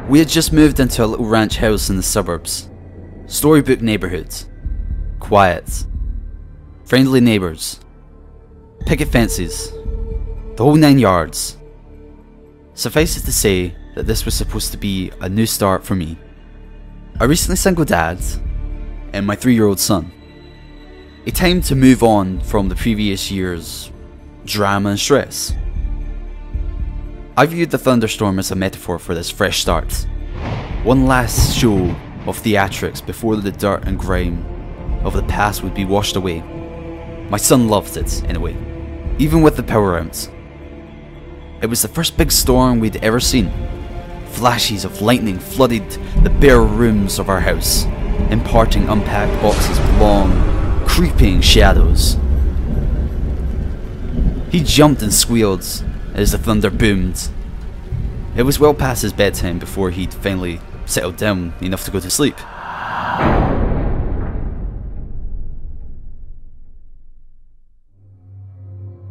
We had just moved into a little ranch house in the suburbs. Storybook neighbourhood. Quiet. Friendly neighbours. Picket fences. The whole 9 yards. Suffice it to say that this was supposed to be a new start for me. A recently single dad and my 3-year-old son. A time to move on from the previous year's drama and stress. I viewed the thunderstorm as a metaphor for this fresh start. One last show of theatrics before the dirt and grime of the past would be washed away. My son loved it, anyway, even with the power outs. It was the first big storm we'd ever seen. Flashes of lightning flooded the bare rooms of our house, imparting unpacked boxes with long, creeping shadows. He jumped and squealed as the thunder boomed. It was well past his bedtime before he'd finally settled down enough to go to sleep.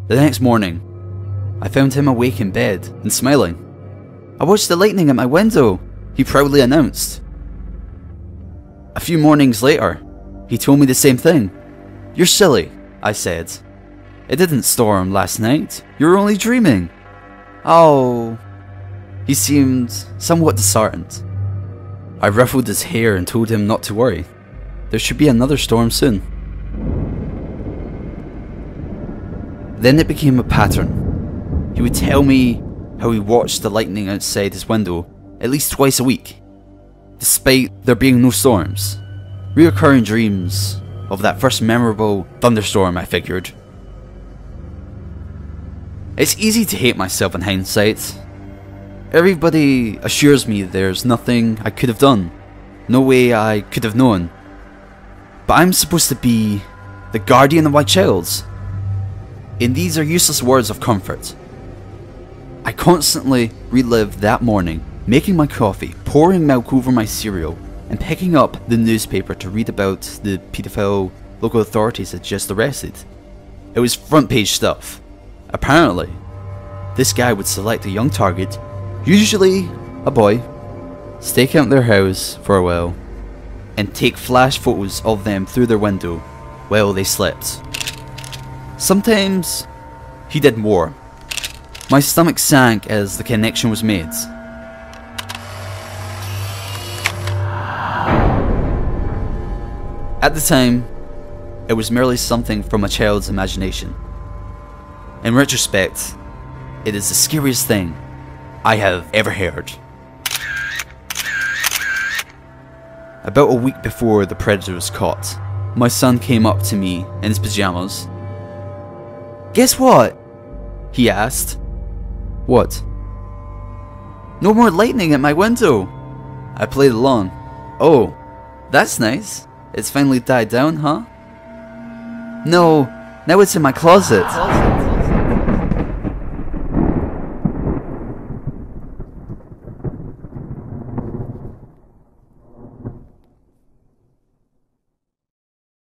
The next morning, I found him awake in bed and smiling. "I watched the lightning at my window," he proudly announced. A few mornings later, he told me the same thing. "You're silly," I said. "It didn't storm last night. You were only dreaming." "Oh." He seemed somewhat disheartened. I ruffled his hair and told him not to worry. There should be another storm soon. Then it became a pattern. He would tell me how he watched the lightning outside his window at least twice a week, despite there being no storms. Reoccurring dreams of that first memorable thunderstorm, I figured. It's easy to hate myself in hindsight. Everybody assures me there's nothing I could have done, no way I could have known. But I'm supposed to be the guardian of my child, and these are useless words of comfort. I constantly relive that morning, making my coffee, pouring milk over my cereal, and picking up the newspaper to read about the paedophile local authorities had just arrested. It was front page stuff. Apparently, this guy would select a young target, usually a boy, stake out their house for a while, and take flash photos of them through their window while they slept. Sometimes he did more. My stomach sank as the connection was made. At the time, it was merely something from a child's imagination. In retrospect, it is the scariest thing I have ever heard. About a week before the predator was caught, my son came up to me in his pajamas. "Guess what?" he asked. "What?" "No more lightning at my window." I played along. "Oh, that's nice. It's finally died down, huh?" "No, now it's in my closet."